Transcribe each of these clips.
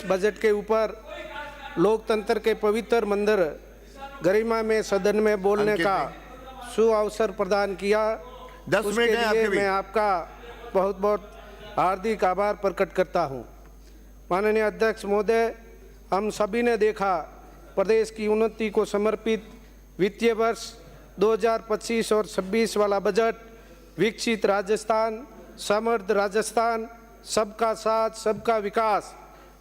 इस बजट के ऊपर लोकतंत्र के पवित्र मंदिर गरिमा में सदन में बोलने का सुअवसर प्रदान किया। 10 मिनट है आपके भी। मैं आपका बहुत बहुत हार्दिक आभार प्रकट करता हूं। माननीय अध्यक्ष महोदय, हम सभी ने देखा प्रदेश की उन्नति को समर्पित वित्तीय वर्ष 2025 और 26 वाला बजट विकसित राजस्थान, समृद्ध राजस्थान, सबका साथ, सबका विकास,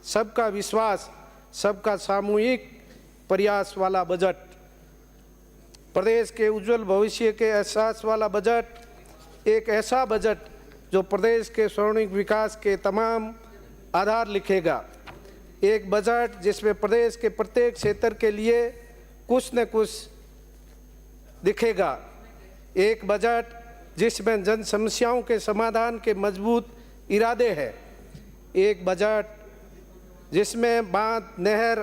सबका विश्वास, सबका सामूहिक प्रयास वाला बजट, प्रदेश के उज्जवल भविष्य के एहसास वाला बजट, एक ऐसा बजट जो प्रदेश के स्वर्णिम विकास के तमाम आधार लिखेगा। एक बजट जिसमें प्रदेश के प्रत्येक क्षेत्र के लिए कुछ न कुछ दिखेगा। एक बजट जिसमें जन समस्याओं के समाधान के मजबूत इरादे हैं। एक बजट जिसमें बांध, नहर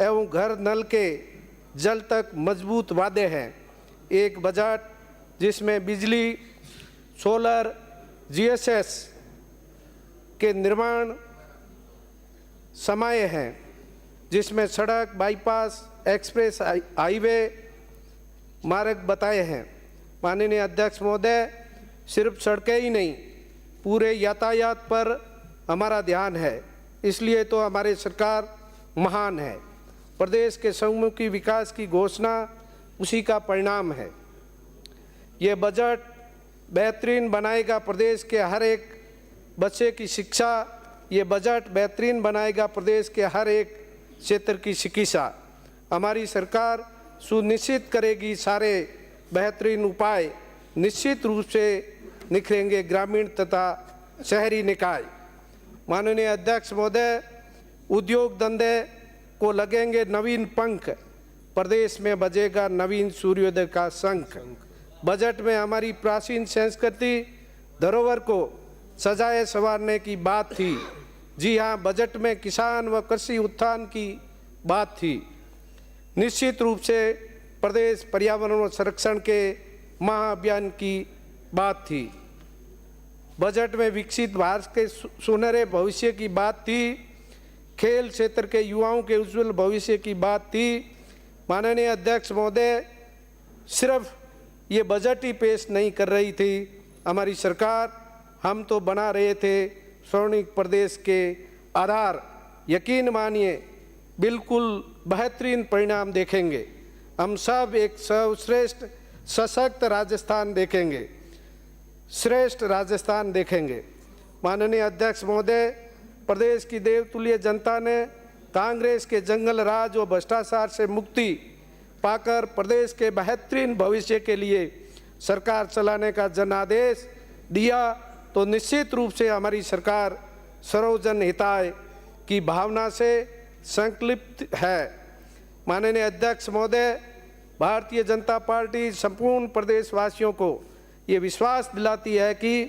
एवं घर नल के जल तक मजबूत वादे हैं। एक बजट जिसमें बिजली, सोलर, जीएसएस के निर्माण समाये हैं, जिसमें सड़क, बाईपास, एक्सप्रेस हाईवे मार्ग बताए हैं। माननीय अध्यक्ष महोदय, सिर्फ सड़कें ही नहीं, पूरे यातायात पर हमारा ध्यान है, इसलिए तो हमारी सरकार महान है। प्रदेश के सर्वमुखी विकास की घोषणा उसी का परिणाम है। ये बजट बेहतरीन बनाएगा प्रदेश के हर एक बच्चे की शिक्षा, ये बजट बेहतरीन बनाएगा प्रदेश के हर एक क्षेत्र की चिकित्सा। हमारी सरकार सुनिश्चित करेगी सारे बेहतरीन उपाय निश्चित रूप से निखरेंगे ग्रामीण तथा शहरी निकाय। माननीय अध्यक्ष महोदय, उद्योग धंधे को लगेंगे नवीन पंख, प्रदेश में बजेगा नवीन सूर्योदय का शंख। बजट में हमारी प्राचीन संस्कृति धरोहर को सजाए संवारने की बात थी। जी हाँ, बजट में किसान व कृषि उत्थान की बात थी। निश्चित रूप से प्रदेश पर्यावरण संरक्षण के महाअभियान की बात थी। बजट में विकसित भारत के सुनहरे भविष्य की बात थी। खेल क्षेत्र के युवाओं के उज्जवल भविष्य की बात थी। माननीय अध्यक्ष महोदय, सिर्फ ये बजट ही पेश नहीं कर रही थी हमारी सरकार, हम तो बना रहे थे स्वर्णिम प्रदेश के आधार। यकीन मानिए, बिल्कुल बेहतरीन परिणाम देखेंगे। हम सब एक सर्वश्रेष्ठ सशक्त राजस्थान देखेंगे, श्रेष्ठ राजस्थान देखेंगे। माननीय अध्यक्ष महोदय, प्रदेश की देवतुल्य जनता ने कांग्रेस के जंगल राज और भ्रष्टाचार से मुक्ति पाकर प्रदेश के बेहतरीन भविष्य के लिए सरकार चलाने का जनादेश दिया, तो निश्चित रूप से हमारी सरकार सर्वजन हिताय की भावना से संकल्पित है। माननीय अध्यक्ष महोदय, भारतीय जनता पार्टी संपूर्ण प्रदेशवासियों को ये विश्वास दिलाती है कि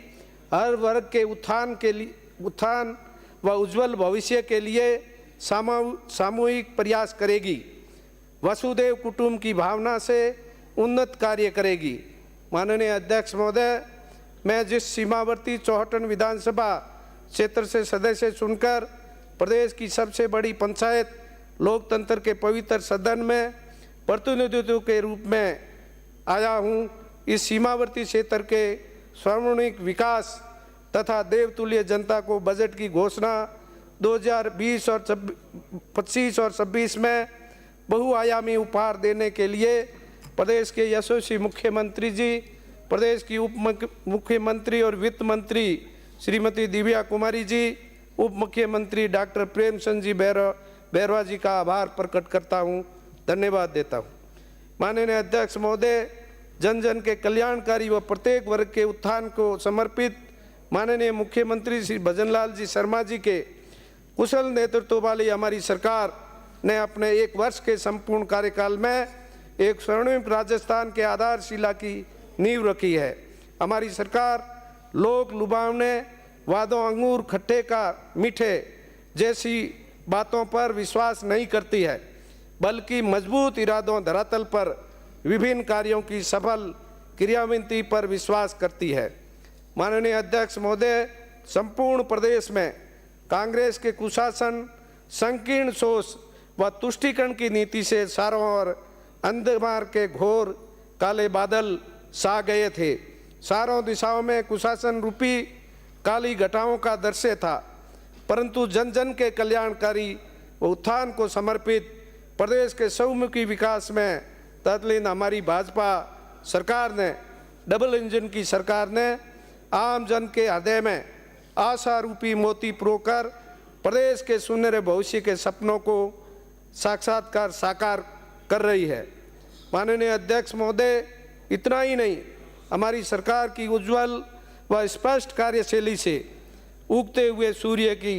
हर वर्ग के उत्थान व उज्जवल भविष्य के लिए सामूहिक प्रयास करेगी। वसुदेव कुटुंब की भावना से उन्नत कार्य करेगी। माननीय अध्यक्ष महोदय, मैं जिस सीमावर्ती चौहटन विधानसभा क्षेत्र से सदस्य चुनकर प्रदेश की सबसे बड़ी पंचायत लोकतंत्र के पवित्र सदन में प्रतिनिधित्व के रूप में आया हूं, इस सीमावर्ती क्षेत्र के स्वर्णिम विकास तथा देवतुल्य जनता को बजट की घोषणा 2020 और 25 और 26 में बहुआयामी उपहार देने के लिए प्रदेश के यशस्वी मुख्यमंत्री जी, प्रदेश की उप मुख्यमंत्री और वित्त मंत्री श्रीमती दिव्या कुमारी जी, उप मुख्यमंत्री डॉक्टर प्रेमचंद जी बैरवा जी का आभार प्रकट करता हूं, धन्यवाद देता हूं। माननीय अध्यक्ष महोदय, जन जन के कल्याणकारी व प्रत्येक वर्ग के उत्थान को समर्पित माननीय मुख्यमंत्री श्री भजनलाल जी शर्मा जी के कुशल नेतृत्व वाली हमारी सरकार ने अपने 1 वर्ष के संपूर्ण कार्यकाल में एक स्वर्णिम राजस्थान के आधारशिला की नींव रखी है। हमारी सरकार लोक लुभावने वादों, अंगूर खट्टे का मीठे जैसी बातों पर विश्वास नहीं करती है, बल्कि मजबूत इरादों, धरातल पर विभिन्न कार्यों की सफल क्रियान्विति पर विश्वास करती है। माननीय अध्यक्ष महोदय, संपूर्ण प्रदेश में कांग्रेस के कुशासन संकीर्ण शोष व तुष्टीकरण की नीति से चारों ओर अंधकार के घोर काले बादल छा गए थे। चारों दिशाओं में कुशासन रूपी काली घटाओं का दृश्य था, परंतु जन जन के कल्याणकारी व उत्थान को समर्पित प्रदेश के चहुमुखी विकास में तत्कालीन हमारी भाजपा सरकार ने, डबल इंजन की सरकार ने आम जन के हृदय में आशा रूपी मोती प्रोकर प्रदेश के सुनहरे भविष्य के सपनों को साकार कर रही है। माननीय अध्यक्ष महोदय, इतना ही नहीं, हमारी सरकार की उज्जवल व स्पष्ट कार्यशैली से उगते हुए सूर्य की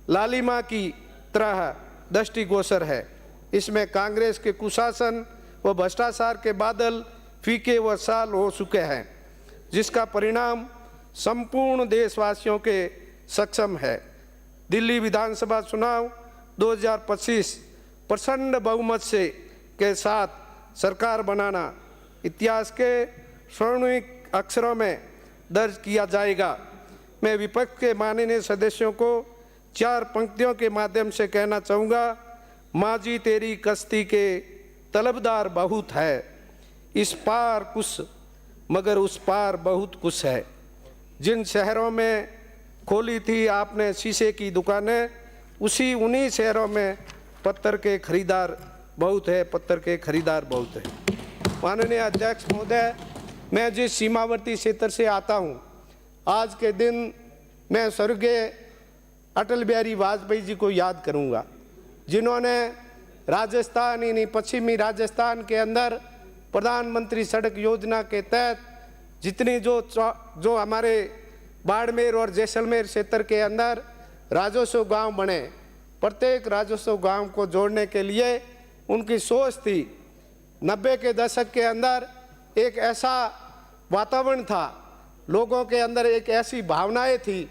लालिमा की तरह दृष्टिगोचर है। इसमें कांग्रेस के कुशासन व भ्रष्टाचार के बादल फीके व साल हो चुके हैं, जिसका परिणाम संपूर्ण देशवासियों के सक्षम है। दिल्ली विधानसभा चुनाव 2025 प्रचंड बहुमत से के साथ सरकार बनाना इतिहास के स्वर्णिम अक्षरों में दर्ज किया जाएगा। मैं विपक्ष के माननीय सदस्यों को 4 पंक्तियों के माध्यम से कहना चाहूँगा। माजी तेरी कश्ती के तलबदार बहुत है, इस पार कुछ मगर उस पार बहुत कुछ है। जिन शहरों में खोली थी आपने शीशे की दुकानें, उन्हीं शहरों में पत्थर के खरीदार बहुत है, पत्थर के खरीदार बहुत है। माननीय अध्यक्ष महोदय, मैं जिस सीमावर्ती क्षेत्र से आता हूँ, आज के दिन मैं स्वर्गीय अटल बिहारी वाजपेयी जी को याद करूँगा, जिन्होंने राजस्थान ही नहीं, पश्चिमी राजस्थान के अंदर प्रधानमंत्री सड़क योजना के तहत जितनी जो हमारे बाड़मेर और जैसलमेर क्षेत्र के अंदर राजस्व गांव बने, प्रत्येक राजस्व गांव को जोड़ने के लिए उनकी सोच थी। 90 के दशक के अंदर एक ऐसा वातावरण था, लोगों के अंदर एक ऐसी भावनाएं थी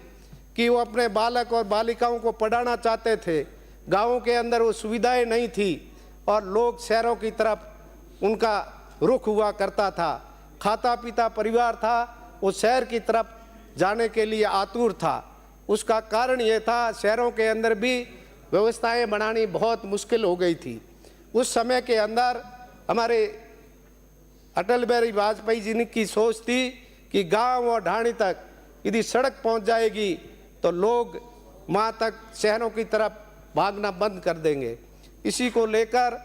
कि वो अपने बालक और बालिकाओं को पढ़ाना चाहते थे। गाँवों के अंदर वो सुविधाएं नहीं थी और लोग शहरों की तरफ उनका रुख हुआ करता था। खाता पीता परिवार था, वो शहर की तरफ जाने के लिए आतुर था। उसका कारण ये था, शहरों के अंदर भी व्यवस्थाएं बनानी बहुत मुश्किल हो गई थी। उस समय के अंदर हमारे अटल बिहारी वाजपेयी जी की सोच थी कि गांव और ढाणी तक यदि सड़क पहुंच जाएगी तो लोग वहां तक शहरों की तरफ भागना बंद कर देंगे। इसी को लेकर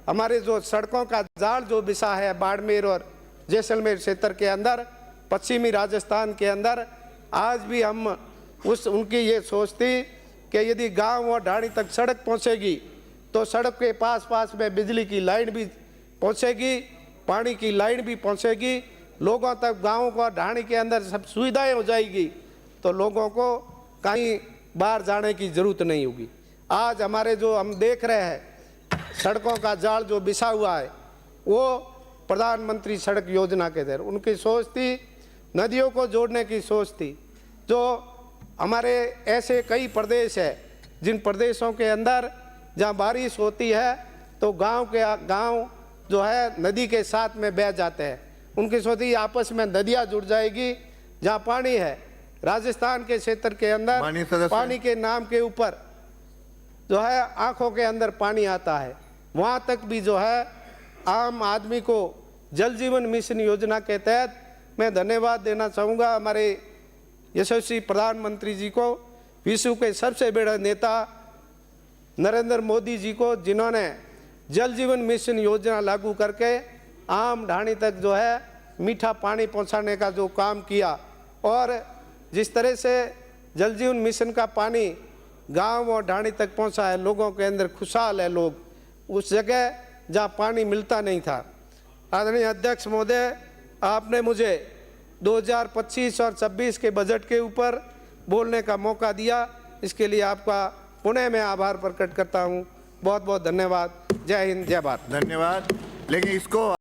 हमारे जो सड़कों का जाल जो बिछा है बाड़मेर और जैसलमेर क्षेत्र के अंदर, पश्चिमी राजस्थान के अंदर, आज भी हम उनकी ये सोच थी कि यदि गांव और ढाणी तक सड़क पहुंचेगी तो सड़क के पास में बिजली की लाइन भी पहुंचेगी, पानी की लाइन भी पहुंचेगी, लोगों तक गाँव को ढाणी के अंदर सब सुविधाएं हो जाएगी, तो लोगों को कहीं बाहर जाने की जरूरत नहीं होगी। आज हमारे जो हम देख रहे हैं सड़कों का जाल जो बिछा हुआ है, वो प्रधानमंत्री सड़क योजना के तहत उनकी सोच थी, नदियों को जोड़ने की सोच थी। जो हमारे ऐसे कई प्रदेश है जिन प्रदेशों के अंदर जहाँ बारिश होती है तो गांव जो है नदी के साथ में बह जाते हैं। उनकी सोच थी आपस में नदियाँ जुड़ जाएगी। जहाँ पानी है, राजस्थान के क्षेत्र के अंदर पानी के नाम के ऊपर जो है आंखों के अंदर पानी आता है, वहाँ तक भी जो है आम आदमी को जल जीवन मिशन योजना के तहत मैं धन्यवाद देना चाहूँगा हमारे यशस्वी प्रधानमंत्री जी को, विश्व के सबसे बड़े नेता नरेंद्र मोदी जी को, जिन्होंने जल जीवन मिशन योजना लागू करके आम ढाणी तक जो है मीठा पानी पहुंचाने का जो काम किया। और जिस तरह से जल जीवन मिशन का पानी गांव और ढाणी तक पहुंचा है, लोगों के अंदर खुशहाल है लोग उस जगह जहां पानी मिलता नहीं था। आदरणीय अध्यक्ष महोदय, आपने मुझे 2025 और 26 के बजट के ऊपर बोलने का मौका दिया, इसके लिए आपका पुनः मैं आभार प्रकट करता हूं। बहुत बहुत धन्यवाद। जय हिंद, जय भारत। धन्यवाद। लेकिन इसको